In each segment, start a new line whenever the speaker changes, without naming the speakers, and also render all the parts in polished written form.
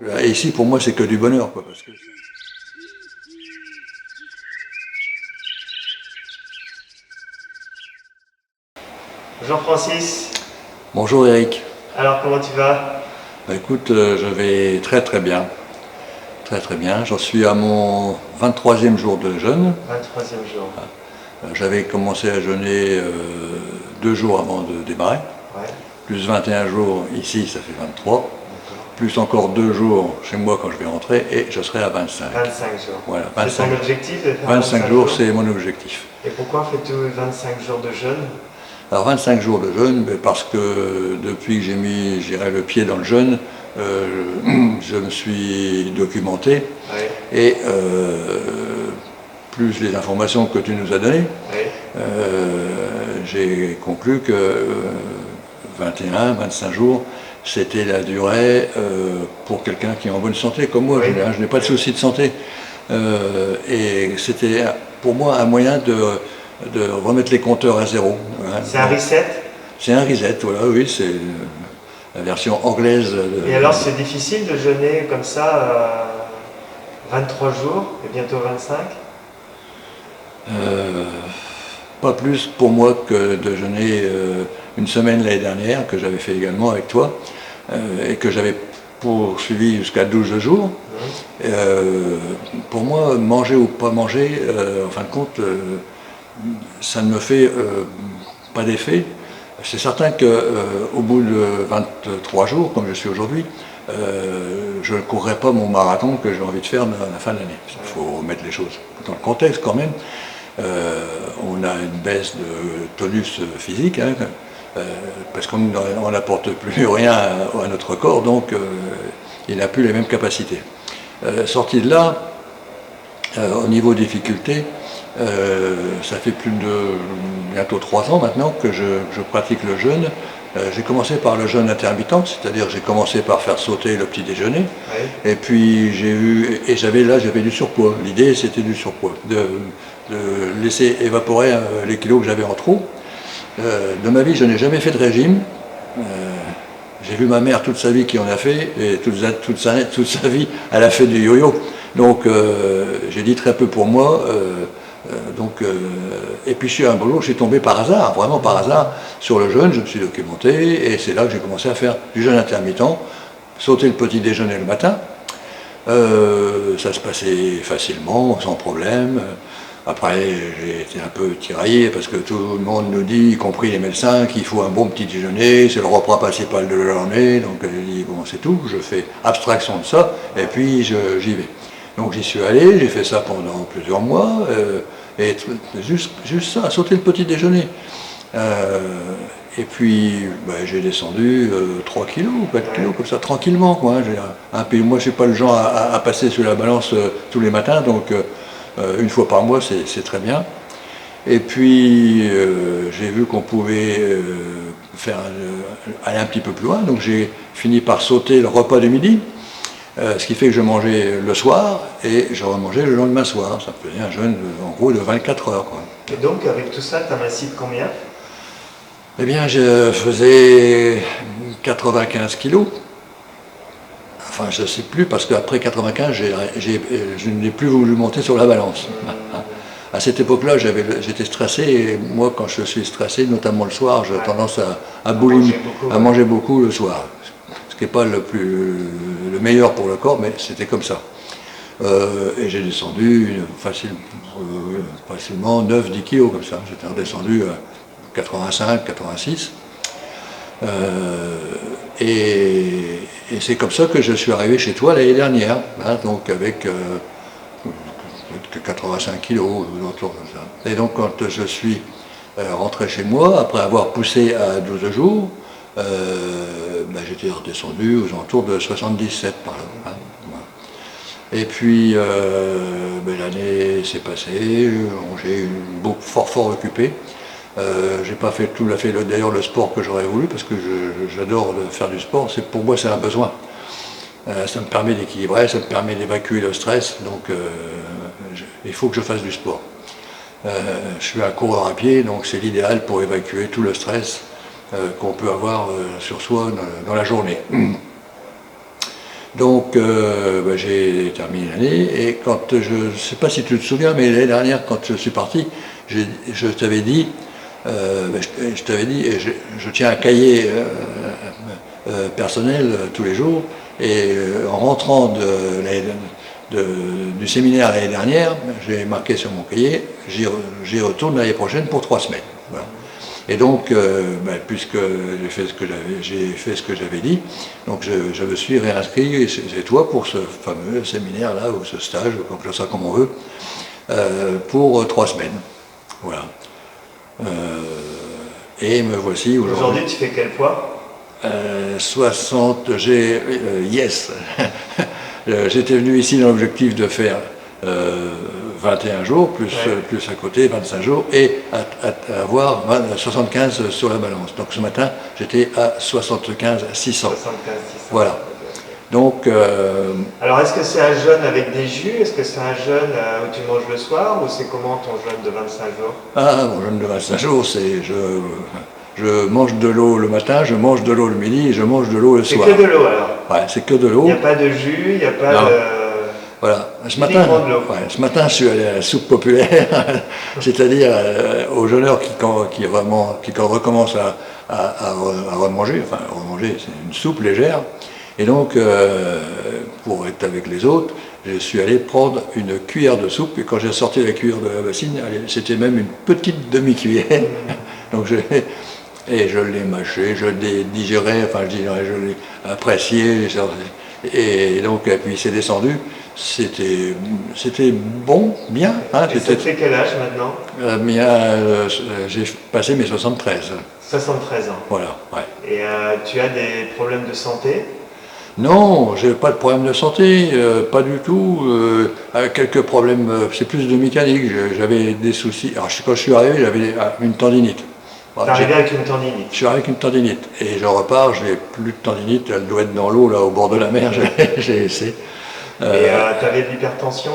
Et ici, pour moi, c'est que du bonheur, quoi, parce que...
Jean-Francis,
Bonjour Eric.
alors comment tu vas?
Bah, écoute, je vais très très bien. Très très bien. J'en suis à mon 23e jour de jeûne.
23e jour.
J'avais commencé à jeûner 2 jours avant de démarrer.
Ouais,
Plus 21 jours ici, ça fait 23.
d'accord.
Plus encore 2 jours chez moi quand je vais rentrer et je serai à 25.
25 jours.
Voilà,
C'est
25,
ton objectif de faire
25 jours, c'est mon objectif.
Et pourquoi fais-tu 25 jours de jeûne?
Alors 25 jours de jeûne, parce que depuis que j'ai mis, je dirais, le pied dans le jeûne, je me suis documenté
Ouais,
et plus les informations que tu nous as données,
ouais.
j'ai conclu que 21, 25 jours, c'était la durée pour quelqu'un qui est en bonne santé, comme moi.
Oui.
Je n'ai pas de souci de santé. Et c'était pour moi un moyen de remettre les compteurs à zéro. Hein.
C'est un reset?
C'est un reset, voilà, oui, c'est la version anglaise.
Et alors c'est difficile de jeûner comme ça 23 jours et bientôt 25?
Euh, Pas plus pour moi que de jeûner une semaine l'année dernière, que j'avais fait également avec toi, et que j'avais poursuivi jusqu'à 12 jours. Pour moi, manger ou pas manger, en fin de compte, ça ne me fait pas d'effet. C'est certain qu'au bout de 23 jours, comme je suis aujourd'hui, je ne courrai pas mon marathon que j'ai envie de faire à la fin de l'année. Il faut mettre les choses dans le contexte quand même. On a une baisse de tonus physique, hein, parce qu'on n'apporte plus rien à notre corps, donc il n'a plus les mêmes capacités. Sorti de là, au niveau difficulté, ça fait plus de bientôt 3 ans maintenant que je pratique le jeûne. J'ai commencé par le jeûne intermittent, c'est-à-dire j'ai commencé par faire sauter le petit déjeuner,
Ouais.
et puis j'avais du surpoids. L'idée c'était du surpoids, de laisser évaporer les kilos que j'avais en trop. De ma vie, je n'ai jamais fait de régime. Euh, j'ai vu ma mère toute sa vie qui en a fait, et toute sa vie, elle a fait du yo-yo. Donc j'ai dit très peu pour moi. Et puis un beau jour, je suis tombé par hasard, vraiment par hasard, sur le jeûne. Je me suis documenté, et c'est là que j'ai commencé à faire du jeûne intermittent, sauter le petit déjeuner le matin. Ça se passait facilement, sans problème. Après, j'ai été un peu tiraillé parce que tout le monde nous dit, y compris les médecins, qu'il faut un bon petit déjeuner, c'est le repas principal de la journée. Donc j'ai dit, bon, c'est tout, je fais abstraction de ça, et puis j'y vais. Donc j'y suis allé, j'ai fait ça pendant plusieurs mois, et juste ça, sauter le petit déjeuner. Et puis j'ai descendu 3 kilos, 4 kilos, comme ça, tranquillement, quoi. Moi, je suis pas le genre à passer sur la balance tous les matins, donc une fois par mois, c'est très bien. Et puis, j'ai vu qu'on pouvait aller un petit peu plus loin, donc j'ai fini par sauter le repas du midi, ce qui fait que je mangeais le soir, et je remangeais le lendemain soir. Ça me faisait un jeûne, en gros, de 24 heures, quoi.
Et donc avec tout ça, tu amincis de combien?
Eh bien, je faisais 95 kilos. Enfin, je ne sais plus, parce qu'après 95, je n'ai plus voulu monter sur la balance. À cette époque-là, j'étais stressé, et moi, quand je suis stressé, notamment le soir, j'ai tendance à manger beaucoup le soir. Ce qui n'est pas le meilleur pour le corps, mais c'était comme ça. Et j'ai descendu facilement 9-10 kilos, comme ça. J'étais redescendu à 85, 86. Et c'est comme ça que je suis arrivé chez toi l'année dernière, hein, donc avec 85 kilos, autour de ça. Et donc quand je suis rentré chez moi, après avoir poussé à 12 jours, j'étais redescendu aux alentours de 77 par là. Hein, voilà. Et puis l'année s'est passée, j'ai fort occupé. J'ai pas fait tout à fait d'ailleurs le sport que j'aurais voulu, parce que j'adore faire du sport. Pour moi, c'est un besoin. Ça me permet d'équilibrer, ça me permet d'évacuer le stress, donc il faut que je fasse du sport. Je suis un coureur à pied, donc c'est l'idéal pour évacuer tout le stress qu'on peut avoir sur soi dans la journée. Donc j'ai terminé l'année et quand je ne sais pas si tu te souviens, mais l'année dernière quand je suis parti, je t'avais dit, je t'avais dit, et je tiens un cahier personnel tous les jours et en rentrant du séminaire l'année dernière, j'ai marqué sur mon cahier, j'y retourne l'année prochaine pour 3 semaines. Voilà. Et donc, puisque j'ai fait ce que j'avais dit, donc je me suis réinscrit chez toi pour ce fameux séminaire-là, ou ce stage, comme on veut, pour 3 semaines. Voilà. Et me voici aujourd'hui.
Aujourd'hui, tu fais quel poids
60, yes. J'étais venu ici dans l'objectif de faire 21 jours, plus à côté, 25 jours, et à avoir 75 sur la balance. Donc ce matin, j'étais à 75 600.
75 600.
Voilà. Donc...
Alors est-ce que c'est un jeûne avec des jus? Est-ce que c'est un jeûne où tu manges le soir? Ou c'est comment ton jeûne de 25 jours?
Ah, mon jeûne de 25 jours, c'est... Je mange de l'eau le matin, je mange de l'eau le midi et je mange de l'eau le soir.
C'est que de l'eau alors?
Ouais, c'est que de l'eau.
Il n'y a pas de jus, il n'y a pas
non.
de...
Voilà. Ce matin, je suis allé à la soupe populaire, c'est-à-dire aux jeûneurs qui recommencent à remanger. Enfin, remanger, c'est une soupe légère. Et donc, pour être avec les autres, je suis allé prendre une cuillère de soupe. Et quand j'ai sorti la cuillère de la bassine, c'était même une petite demi-cuillère. Donc et je l'ai mâché, je l'ai digéré, enfin je l'ai apprécié. Et donc, et puis c'est descendu. C'était bon, bien. Hein,
et ça te fait quel âge maintenant
j'ai passé mes 73.
73 ans.
Voilà, ouais.
Et tu as des problèmes de santé?
Non, j'ai pas de problème de santé, pas du tout. Quelques problèmes, c'est plus de mécanique. J'avais des soucis. Alors quand je suis arrivé, j'avais une tendinite.
T'es arrivé avec une tendinite? Je
suis arrivé avec une tendinite. Et je repars, je n'ai plus de tendinite, elle doit être dans l'eau, là, au bord de la mer, j'ai essayé.
Et tu avais de l'hypertension?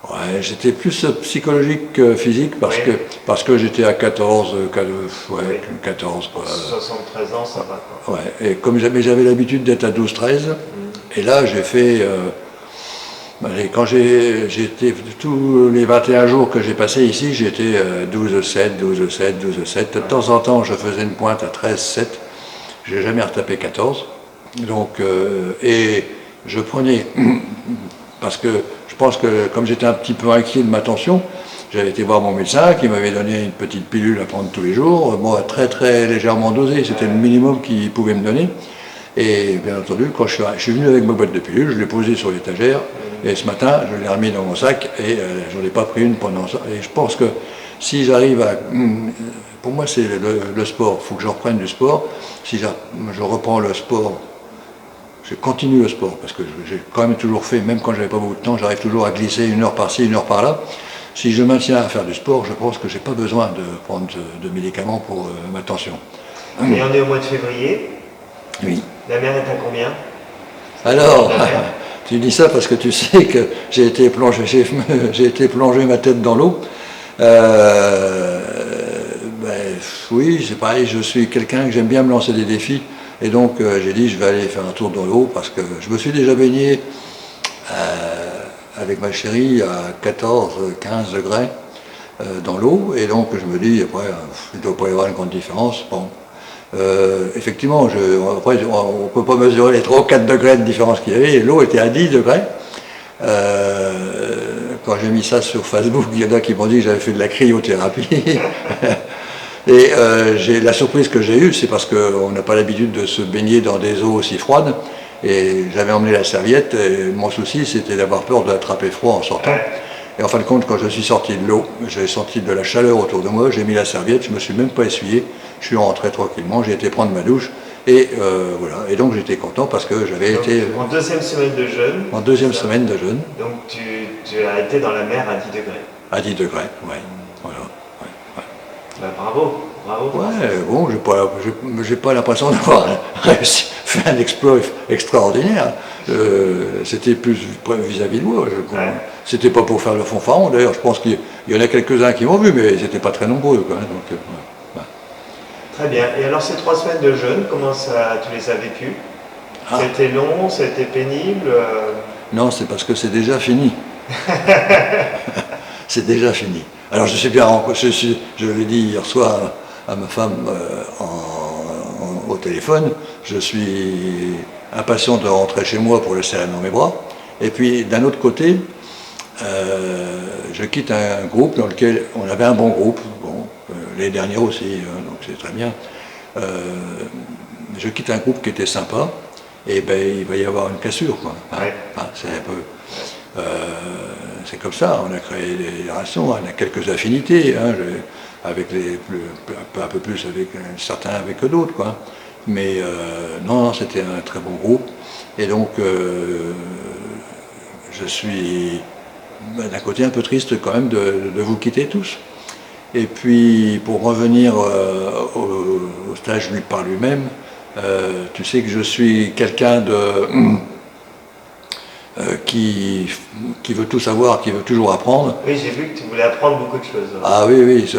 Ouais, j'étais plus psychologique que physique parce que j'étais à 14, 14 quoi.
73 ans, ça va quoi.
Ouais, et comme j'avais l'habitude d'être à 12-13, et là j'ai fait, quand j'étais tous les 21 jours que j'ai passé ici, j'étais 12-7, 12-7, 12-7. De temps en temps, je faisais une pointe à 13-7. J'ai jamais retapé 14. Donc, et je prenais, parce que je pense que comme j'étais un petit peu inquiet de ma tension, j'avais été voir mon médecin qui m'avait donné une petite pilule à prendre tous les jours, moi très très légèrement dosée, c'était le minimum qu'il pouvait me donner. Et bien entendu, quand je suis venu avec ma boîte de pilules, je l'ai posée sur l'étagère, et ce matin, je l'ai remis dans mon sac, et je n'en ai pas pris une pendant ça. Et je pense que si j'arrive à... Pour moi, c'est le sport, il faut que je reprenne du sport. Si je reprends le sport, je continue le sport, parce que j'ai quand même toujours fait, même quand j'avais pas beaucoup de temps, j'arrive toujours à glisser 1 heure par-ci, 1 heure par-là. Si je maintiens à faire du sport, je pense que je n'ai pas besoin de prendre de médicaments pour ma tension.
Et on est au mois de février.
Oui.
La mer est à combien?
Alors, tu dis ça parce que tu sais que j'ai été plongé ma tête dans l'eau. Oui, c'est pareil, je suis quelqu'un que j'aime bien me lancer des défis. Et donc j'ai dit je vais aller faire un tour dans l'eau parce que je me suis déjà baigné avec ma chérie à 14-15 degrés dans l'eau. Et donc je me dis, après, il ne doit pas y avoir une grande différence. Bon. Effectivement, après, on ne peut pas mesurer les 3 ou 4 degrés de différence qu'il y avait, et l'eau était à 10 degrés. Quand j'ai mis ça sur Facebook, il y en a qui m'ont dit que j'avais fait de la cryothérapie. Et la surprise que j'ai eue, c'est parce qu'on n'a pas l'habitude de se baigner dans des eaux aussi froides, et j'avais emmené la serviette, et mon souci c'était d'avoir peur d'attraper froid en sortant. Et en fin de compte, quand je suis sorti de l'eau, j'ai senti de la chaleur autour de moi, j'ai mis la serviette, je ne me suis même pas essuyé, je suis rentré tranquillement, j'ai été prendre ma douche, et voilà. Et donc j'étais content parce que j'avais été...
En deuxième semaine de jeûne.
En deuxième semaine de jeûne.
Donc tu as été dans la mer à 10 degrés.
À 10 degrés, oui. Voilà. Ouais.
Bah, bravo.
Ouais, bon, j'ai pas l'impression d'avoir réussi, fait un exploit extraordinaire. C'était plus vis-à-vis de moi. C'était pas pour faire le fanfaron, d'ailleurs. Je pense qu'il y en a quelques-uns qui m'ont vu, mais ils n'étaient pas très nombreux. Quoi, donc,
Très bien. Et alors ces 3 semaines de jeûne, comment ça, tu les as vécues? Ça a été long, ça a été pénible
Non, c'est parce que c'est déjà fini. C'est déjà fini. Alors je sais bien, je l'ai dit hier soir à ma femme au téléphone, je suis impatient de rentrer chez moi pour le serrer dans mes bras. Et puis d'un autre côté, je quitte un groupe dans lequel on avait un bon groupe, bon, les derniers aussi, donc c'est très bien. Je quitte un groupe qui était sympa, et ben il va y avoir une cassure, quoi. Hein,
ouais.
hein, c'est un peu, c'est comme ça. On a créé des relations, on a quelques affinités, hein, avec un peu plus avec certains avec d'autres, quoi. Mais non, c'était un très bon groupe, et donc je suis d'un côté un peu triste quand même de vous quitter tous. Et puis pour revenir au stage lui par lui-même, tu sais que je suis quelqu'un qui veut tout savoir, qui veut toujours apprendre.
Oui, j'ai vu que tu voulais apprendre beaucoup de choses.
Ah oui, oui.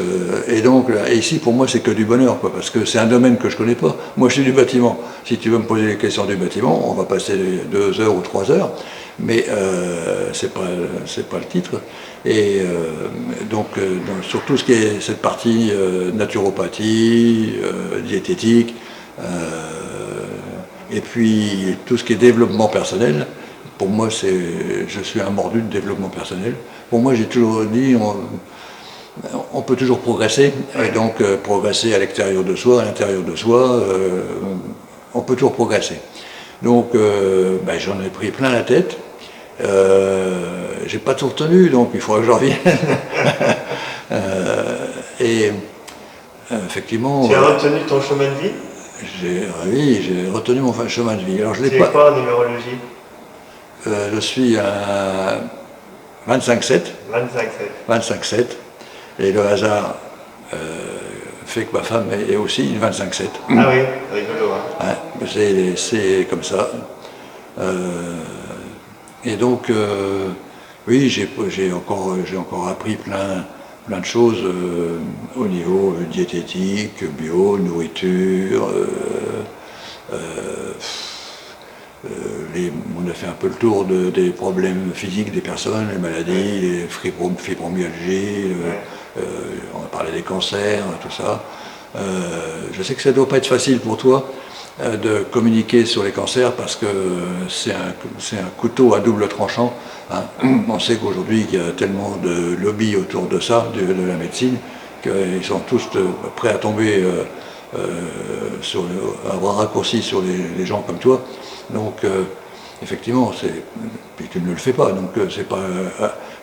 Et donc, et ici, pour moi, c'est que du bonheur, quoi, parce que c'est un domaine que je ne connais pas. Moi, je suis du bâtiment. Si tu veux me poser des questions du bâtiment, on va passer 2 heures ou 3 heures, mais c'est pas le titre. Et donc, sur tout ce qui est cette partie naturopathie, diététique, et puis tout ce qui est développement personnel, pour moi, je suis un mordu de développement personnel. Pour moi, j'ai toujours dit, on peut toujours progresser, et donc progresser à l'extérieur de soi, à l'intérieur de soi, on peut toujours progresser. Donc, ben, j'en ai pris plein la tête. J'ai pas tout retenu, donc il faudra que j'en revienne. Et effectivement.
Tu as retenu ton chemin de vie?
Oui, j'ai retenu mon chemin de vie. Alors, je l'ai
pas. C'est quoi en numérologie?
Je suis à 25-7. 25-7. Et le hasard fait que ma femme est aussi une 25-7.
Ah oui, rigolo. Hein.
Ouais, c'est comme ça. Et donc, oui, j'ai encore appris plein de choses au niveau diététique, bio, nourriture. On a fait un peu le tour des problèmes physiques des personnes, les maladies, les fibromyalgie, on a parlé des cancers, tout ça. Je sais que ça ne doit pas être facile pour toi de communiquer sur les cancers parce que c'est un couteau à double tranchant. Hein. On sait qu'aujourd'hui il y a tellement de lobbies autour de ça, de la médecine, qu'ils sont tous prêts à tomber à bras raccourcis sur les gens comme toi. Donc effectivement, puis tu ne le fais pas, donc c'est pas,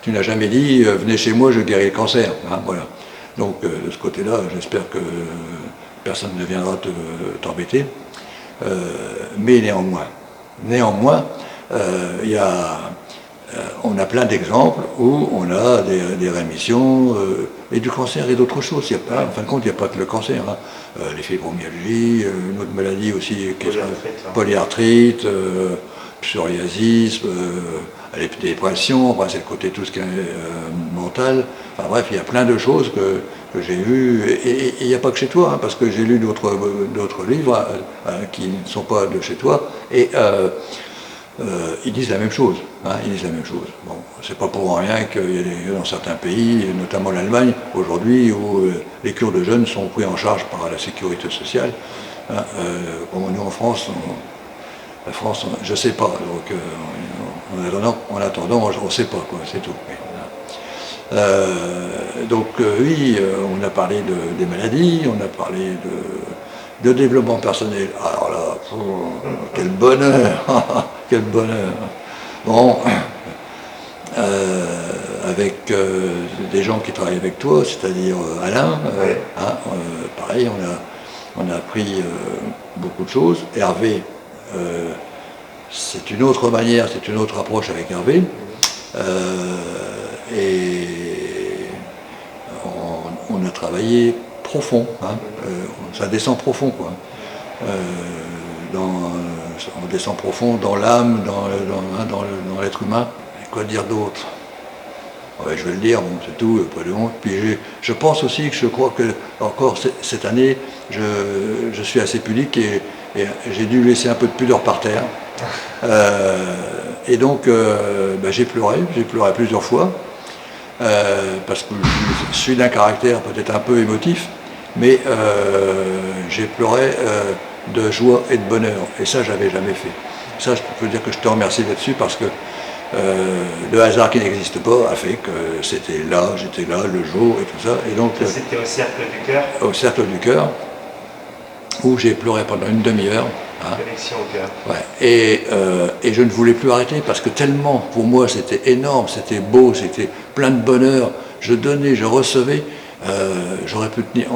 tu n'as jamais dit venez chez moi, je guéris le cancer. Hein, voilà. Donc de ce côté-là, j'espère que personne ne viendra t'embêter. Mais néanmoins, on a plein d'exemples où on a des rémissions et du cancer et d'autres choses. En fin de compte, il n'y a pas que le cancer. Hein. Les fibromyalgies, une autre maladie aussi, polyarthrite, psoriasis, les dépressions, enfin, c'est le côté tout ce qui est mental. Enfin bref, il y a plein de choses que j'ai vues, et il n'y a pas que chez toi, hein, parce que j'ai lu d'autres livres qui ne sont pas de chez toi, et ils disent la même chose. Hein, ils disent la même chose. Bon, c'est pas pour rien qu'il y a dans certains pays, notamment l'Allemagne, aujourd'hui, où les cures de jeûne sont pris en charge par la sécurité sociale. Hein, nous en France, la France, je sais pas. Donc, en attendant, on ne sait pas, quoi, c'est tout. Donc oui, on a parlé des maladies, on a parlé de développement personnel. Alors là, quel bonheur, quel bonheur. Bon, avec des gens qui travaillent avec toi, c'est-à-dire Alain, pareil, on a appris beaucoup de choses. Hervé, c'est une autre manière, c'est une autre approche avec Hervé. Et on a travaillé profond, hein, ça descend profond, quoi. On descend profond dans l'âme, dans l'être humain. Et quoi dire d'autre? Ouais, je vais le dire, bon, c'est tout, pas de honte. Puis je pense aussi que je crois que encore cette année, je suis assez pudique et Et j'ai dû laisser un peu de pudeur par terre. Et donc, j'ai pleuré plusieurs fois, parce que je suis d'un caractère peut-être un peu émotif, mais j'ai pleuré de joie et de bonheur. Et ça, je n'avais jamais fait. Ça, je peux dire que je te remercie là-dessus, parce que le hasard qui n'existe pas a fait que j'étais là le jour et tout ça. Et donc,
c'était au Cercle du Cœur.
Au Cercle du Cœur, où j'ai pleuré pendant une demi-heure. Hein.
Connexion au cœur.
Ouais. Et je ne voulais plus arrêter, parce que tellement pour moi c'était énorme, c'était beau, c'était plein de bonheur. Je donnais, je recevais. J'aurais pu tenir,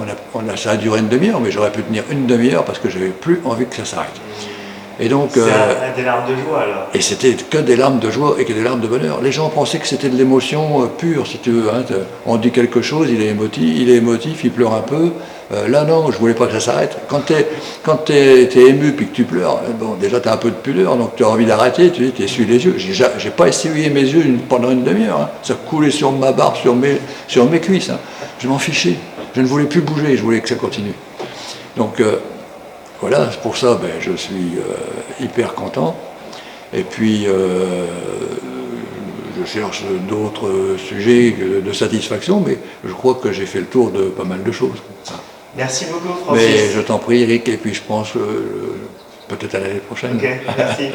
ça a duré une demi-heure, mais j'aurais pu tenir une demi-heure parce que j'avais plus envie que ça s'arrête. Et donc,
c'est des larmes de joie alors.
Et c'était que des larmes de joie et que des larmes de bonheur. Les gens pensaient que c'était de l'émotion pure, si tu veux. Hein. On dit quelque chose, il est émotif, il pleure un peu. Là, non, je voulais pas que ça s'arrête. Quand t'es ému puis que tu pleures, bon, déjà tu as un peu de pudeur, donc tu as envie d'arrêter, tu essuies les yeux. J'ai pas essuyé mes yeux pendant une demi-heure. Hein. Ça coulait sur ma barbe, sur mes cuisses. Hein. Je m'en fichais. Je ne voulais plus bouger, je voulais que ça continue. Donc, voilà, pour ça, je suis hyper content. Et puis, je cherche d'autres sujets de satisfaction, mais je crois que j'ai fait le tour de pas mal de choses.
Merci beaucoup, Francis.
Mais je t'en prie, Eric, et puis je pense peut-être à l'année prochaine.
Ok, merci.